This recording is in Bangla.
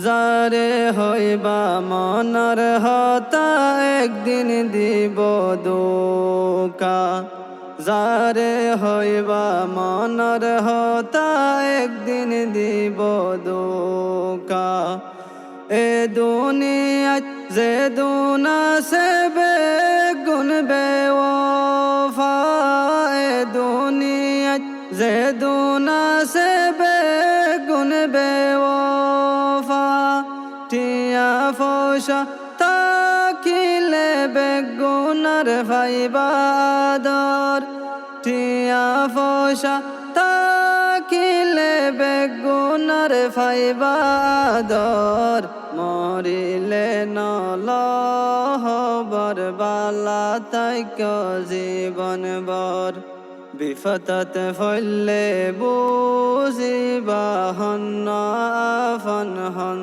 যারে হইবা মনর হতা একদিন দিব ধোকা। যারে হইবা মনর হতা একদিন দিব ধোকা। এ দুনিয়াত যে দুনা সে বেগুন বেওফা। এ দুনিয়াত যে দুনা সে বেগুন বেওফা। টিয়া ফসা তাকিলে বেগুনার ভাইবা আদর। টিয়া ফসা তাকিলে বেগুনার ভাইবা আদর। মরিলে নলহবর বালা তাইক জীবন বর। বিপদত ফলে বুঝিবা হন আপন হন।